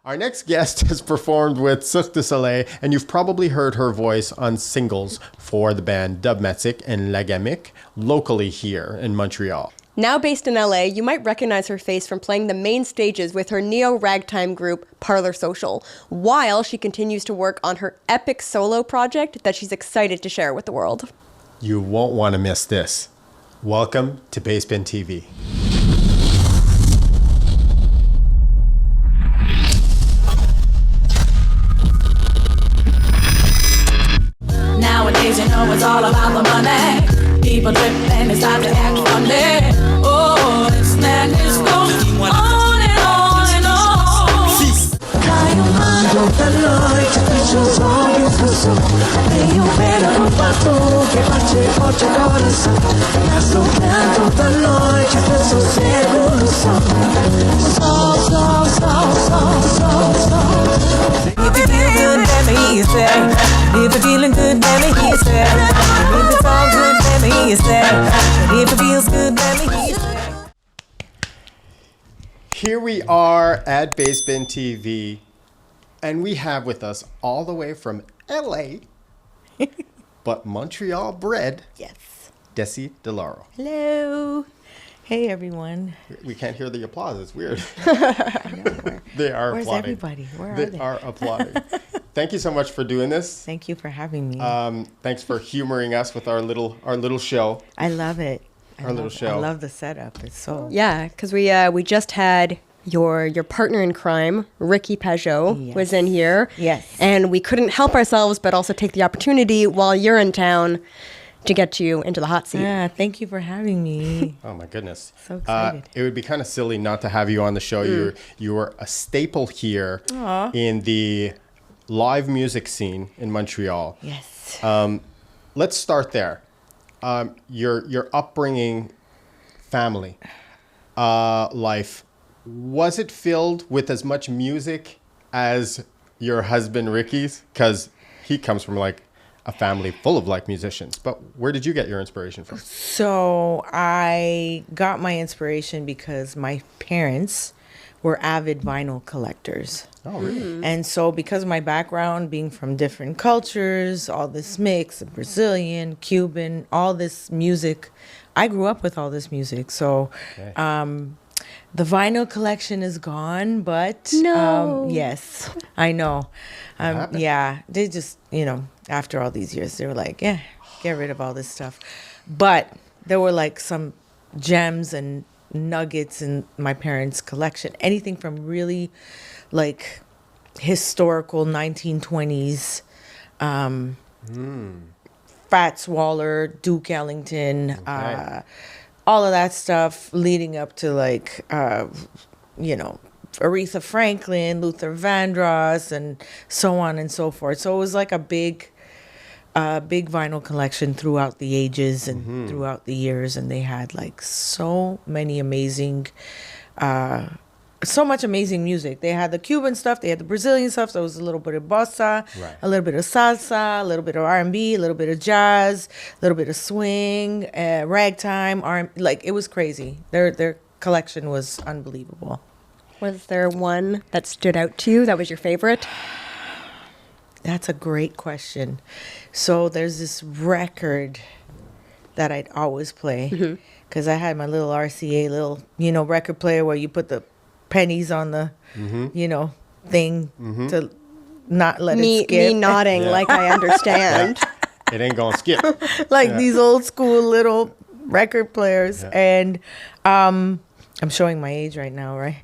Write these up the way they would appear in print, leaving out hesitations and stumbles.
Our next guest has performed with Cirque du Soleil, and you've probably heard her voice on singles for the band Dub Metsic and La Gamique, locally here in Montreal. Now based in LA, you might recognize her face from playing the main stages with her neo-ragtime group, Parlor Social, while she continues to work on her epic solo project that she's excited to share with the world. You won't want to miss this. Welcome to Basebin TV. Nowadays, you know it's all about the money. People drip and they start to act funny. Oh, this madness goes on and on and on. Caio da noite, fecha os olhos no sol. Tenho pena no batom que bate forte o coração. Mas no canto da noite, teu sossego no sol. Sol, sol, sol, sol, sol, sol. If you feel good, let me hear you say. If you're feeling good, let me hear you say. If it's all good, let me hear you say. But if it feels good, let me hear you say. Here we are at Basebin TV, and we have with us all the way from LA, but Montreal bred, Yes. Dessy Di Lauro. Hello. Hey, everyone. We can't hear the applause. It's weird. I know, They are where's applauding. everybody? Where are They they? are applauding. Thank you so much for doing this. Thank you for having me. Thanks for humoring us with our little show. I love it. Our little show. I love the setup. It's so... Yeah, because we just had your partner in crime, Ricky Pajot, Yes. was in here. Yes. And we couldn't help ourselves but also take the opportunity while you're in town to get you into the hot seat. Yeah, thank you for having me. Oh my goodness. So excited. It would be kind of silly not to have you on the show. You were a staple here in the live music scene in Montreal. Yes. Let's start there. Your upbringing, family, life, was it filled with as much music as your husband Ricky's? Because he comes from like a family full of like musicians. But where did you get your inspiration from? So I got my inspiration because my parents were avid vinyl collectors. Oh, really? And so because of my background being from different cultures, all this mix of Brazilian, Cuban, all this music, I grew up with all this music. So the vinyl collection is gone, but No. yes, I know. happened? Yeah, they just, after all these years, they were like, yeah, get rid of all this stuff. But there were like some gems and nuggets in my parents' collection. Anything from really like historical 1920s, Fats Waller, Duke Ellington, Okay. all of that stuff leading up to like, Aretha Franklin, Luther Vandross, and so on and so forth. So it was like a big vinyl collection throughout the ages and throughout the years. And they had like so many amazing, so much amazing music. They had the Cuban stuff, they had the Brazilian stuff. So it was a little bit of bossa, Right. a little bit of salsa, a little bit of R&B, a little bit of jazz, a little bit of swing, ragtime, like it was crazy. Their collection was unbelievable. Was there one that stood out to you that was your favorite? That's a great question. So there's this record that I'd always play because I had my little RCA little, record player where you put the pennies on the, thing to not let it skip. Me nodding Yeah. like I understand. It ain't gonna skip. Like these old school little record players. Yeah. And I'm showing my age right now, right?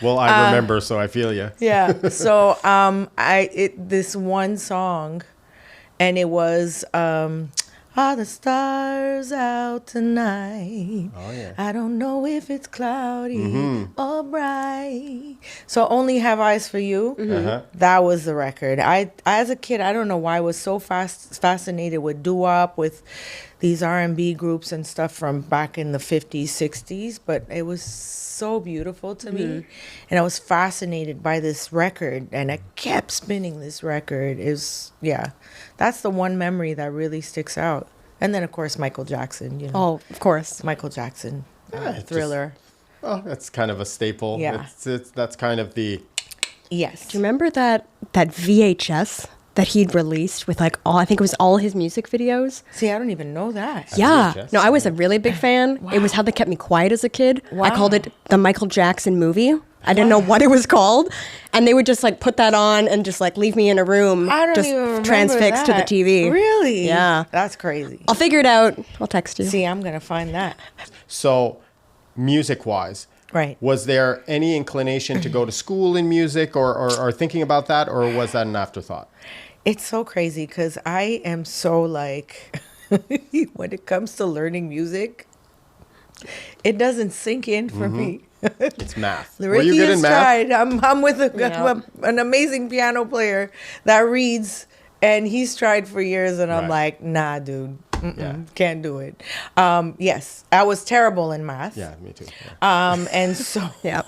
Well, I remember, so I feel you. Yeah. So this one song, and it was Are the stars out tonight? Oh, yeah. I don't know if it's cloudy or bright. So Only Have Eyes for You. Uh-huh. That was the record. I as a kid, I don't know why I was so fascinated with doo-wop, with these R&B groups and stuff from back in the 50s, 60s, but it was so beautiful to me. And I was fascinated by this record, and I kept spinning this record. That's the one memory that really sticks out. And then, of course, Michael Jackson, Oh, of course. Michael Jackson, Yeah, it Thriller. Oh, that's kind of a staple. Yeah. That's kind of the. Yes. Do you remember that VHS that he'd released with like all, I think it was all his music videos? See, I don't even know that. Yeah. VHS? No, I was a really big fan. It was how they kept me quiet as a kid. I called it the Michael Jackson movie. I didn't know what it was called. And they would just like put that on and just like leave me in a room I don't just even remember transfixed to the that. TV. Really? Yeah. That's crazy. I'll figure it out. I'll text you. See, I'm going to find that. So, music-wise, Right. was there any inclination to go to school in music or thinking about that, or was that an afterthought? It's so crazy because I am so like, when it comes to learning music, it doesn't sink in for me. It's math. Were Ricky you good has in math? tried. I'm with Yeah. an amazing piano player that reads, and he's tried for years, and I'm Right. like, nah, dude, Yeah. can't do it. Yes, I was terrible in math. Yeah, me too. Yeah. And so, Yep.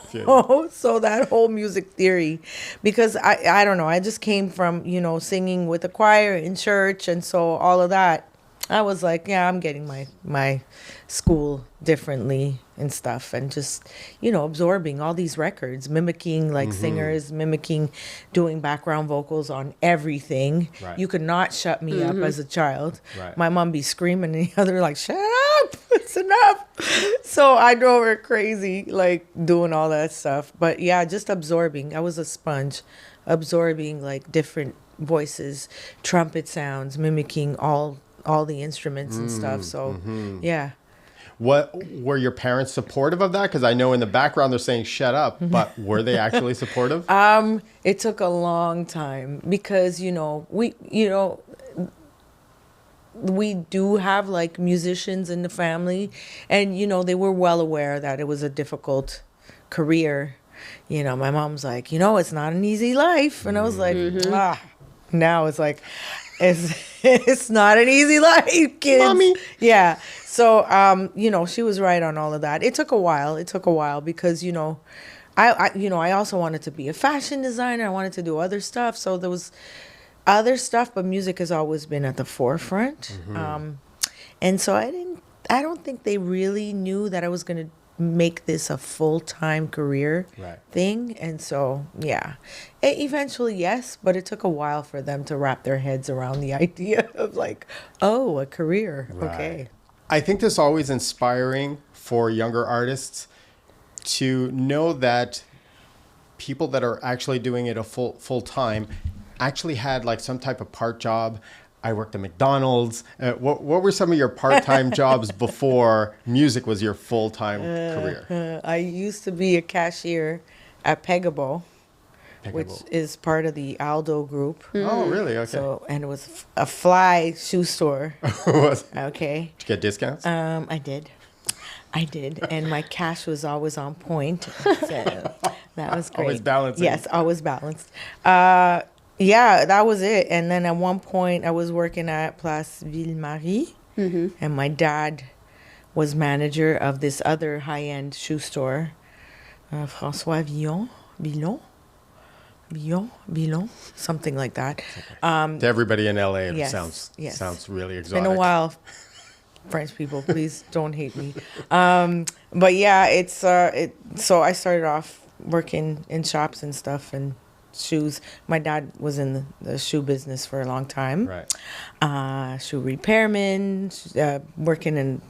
so that whole music theory, because I don't know, I just came from, singing with the choir in church. And so all of that, I was like, yeah, I'm getting my school differently and stuff, and just, absorbing all these records, mimicking like singers, mimicking, doing background vocals on everything. Right. You could not shut me up as a child. Right. My mom be screaming and the other like, shut up, it's enough. So I drove her crazy, like doing all that stuff. But yeah, just absorbing. I was a sponge, absorbing like different voices, trumpet sounds, mimicking all the instruments and stuff. So yeah. What were your parents supportive of that? Because I know in the background they're saying "shut up," but were they actually supportive? It took a long time because we do have like musicians in the family, and they were well aware that it was a difficult career. My mom's like, it's not an easy life, and I was like, now it's like, it's not an easy life, kids. Mommy. Yeah. So, she was right on all of that. It took a while. Because, I also wanted to be a fashion designer. I wanted to do other stuff. So there was other stuff, but music has always been at the forefront. And so I don't think they really knew that I was going to make this a full-time career Right. thing. And so, yeah, eventually, yes, but it took a while for them to wrap their heads around the idea of like, oh, a career. Okay. Right. I think this is always inspiring for younger artists to know that people that are actually doing it a full time actually had like some type of part job. I worked at McDonald's. What were some of your part-time jobs before music was your full-time career? I used to be a cashier at Pegabo, which is part of the Aldo group. Oh, really? Okay. So, and it was a fly shoe store. Was- Okay. Did you get discounts? I did. And my cash was always on point. So that was great. Always balancing. Yes, always balanced. Yeah, that was it. And then at one point I was working at Place Ville-Marie, and my dad was manager of this other high-end shoe store, François Villon, something like that. To everybody in LA, it yes, sounds really It's exotic. been a while. French people, please don't hate me. But yeah, it's so I started off working in shops and stuff and shoes. My dad was in the shoe business for a long time. Right. Shoe repairman, working in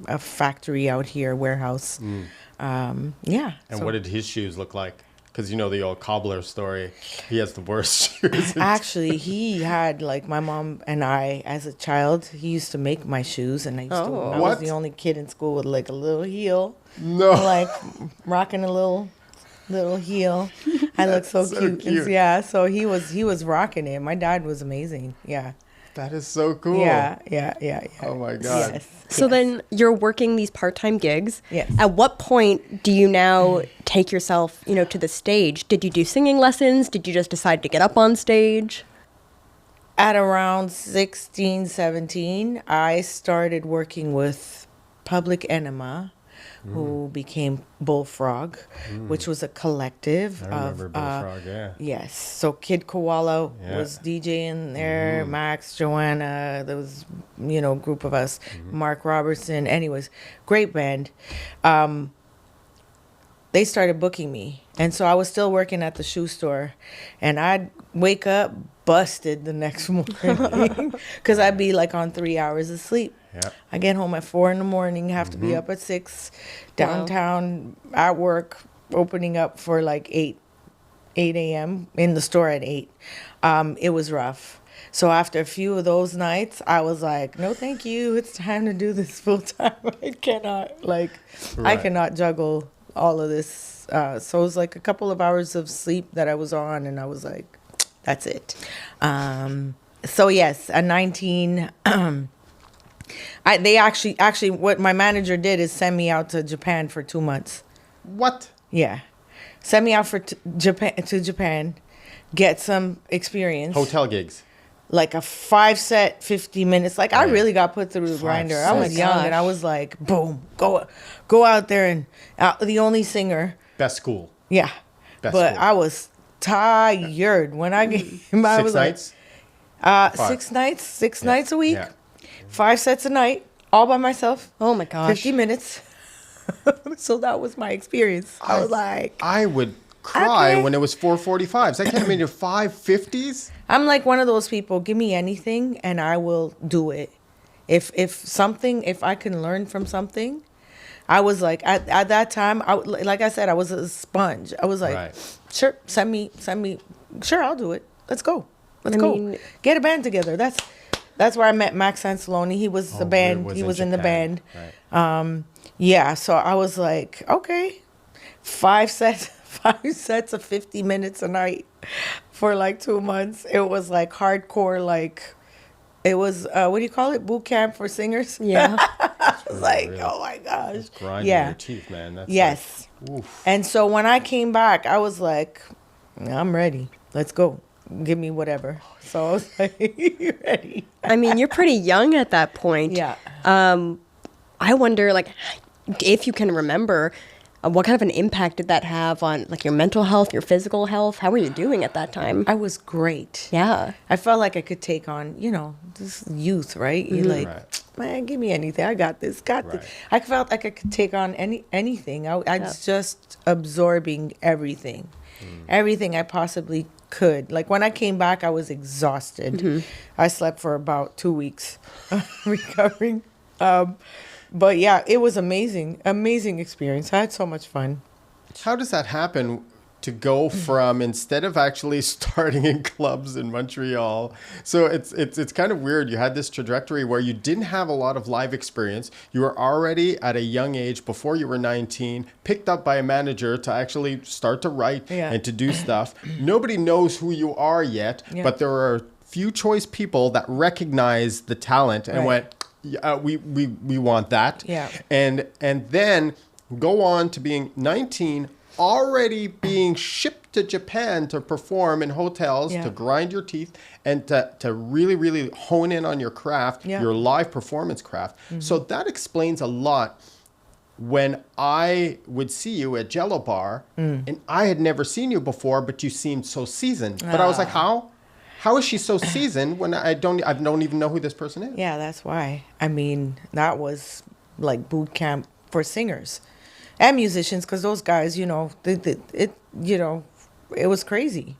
a factory out here, warehouse. Yeah. And what did his shoes look like? Because you know the old cobbler story. He has the worst shoes. Actually, he had like my mom and I as a child. He used to make my shoes, and I used to. I was What? the only kid in school with like a little heel, No. like rocking a little heel. I look so so cute. cute. Yeah, so he was rocking it. My dad was amazing. Yeah. That is so cool. Yeah. Oh my God. Yes. So then you're working these part-time gigs. Yes. At what point do you now take yourself, to the stage? Did you do singing lessons? Did you just decide to get up on stage? At around 16, 17, I started working with Public Enema, who became Bullfrog, which was a collective I of remember Bullfrog, yeah. Yes. So Kid Koala Yeah. was DJing there, Max, Joanna, there was, group of us, Mark Robertson. Anyways, great band. they started booking me. And so I was still working at the shoe store, and I'd wake up busted the next morning because I'd be like on 3 hours of sleep. Yeah. I get home at 4 in the morning, have to be up at 6, downtown at work, opening up for like 8 a.m. in the store at 8. It was rough. So after a few of those nights, I was like, no, thank you. It's time to do this full time. I Right. cannot juggle all of this. So it was like a couple of hours of sleep that I was on, and I was like, that's it. So yes, at 19, they actually what my manager did is send me out to Japan for 2 months. What? Yeah, send me out for Japan, get some experience. Hotel gigs. Like a 5-set, 50 minutes. Like I really got put through the 5 grinder. I was sets. young, Gosh. and I was like, boom, go out there and the only singer. Best school. Yeah, Best but school. I was tired when I came. I 6 was nights. like, Five. 6 nights, 6 nights a week, Yeah. 5 sets a night, all by myself. Oh my gosh. 50 minutes. So that was my experience. I was like, I would cry Okay. when it was 4:45s. I can't imagine 5:50s. I'm like one of those people. Give me anything, and I will do it. If I can learn from something, I was like at that time. Like I said, I was a sponge. I was like, Right. sure, send me. Sure, I'll do it. Let's go. Let's I go. mean- Get a band together. That's where I met Max Anceloni. He was the band. was He in was in the Japan. band. Right. Yeah. So I was like, okay, 5 sets of 50 minutes a night for like 2 months. It was like hardcore, like it was what do you call it? Boot camp for singers. Yeah. I was like, Really? oh my gosh. Grinding Yeah. your teeth, man. That's Yes. like, oof. And so when I came back, I was like, I'm ready. Let's go. Give me whatever. So I was like, ready. I mean, you're pretty young at that point. Yeah. I wonder, like, if you can remember, what kind of an impact did that have on, like, your mental health, your physical health? How were you doing at that time? I was great. Yeah. I felt like I could take on, this youth, right? You're like, Right. man, give me anything. I got this. Got this. Right. I felt like I could take on anything. I was just absorbing everything, everything I possibly could. Like when I came back, I was exhausted. I slept for about 2 weeks recovering. But yeah, it was amazing experience. I had so much fun. How does that happen to go from instead of actually starting in clubs in Montreal? So it's kind of weird. You had this trajectory where you didn't have a lot of live experience. You were already at a young age, before you were 19, picked up by a manager to actually start to write Yeah. and to do stuff. Nobody knows who you are yet, Yeah. but there are few choice people that recognize the talent and Right. went, yeah, we want that. Yeah. And then go on to being 19, already being shipped to Japan to perform in hotels, Yeah. to grind your teeth, and to really, really hone in on your craft, Yeah. your live performance craft. So that explains a lot. When I would see you at Jello Bar, and I had never seen you before, but you seemed so seasoned. But I was like, how? How is she so seasoned when I don't even know who this person is? Yeah, that's why. I mean, that was like boot camp for singers and musicians, because those guys, it was crazy.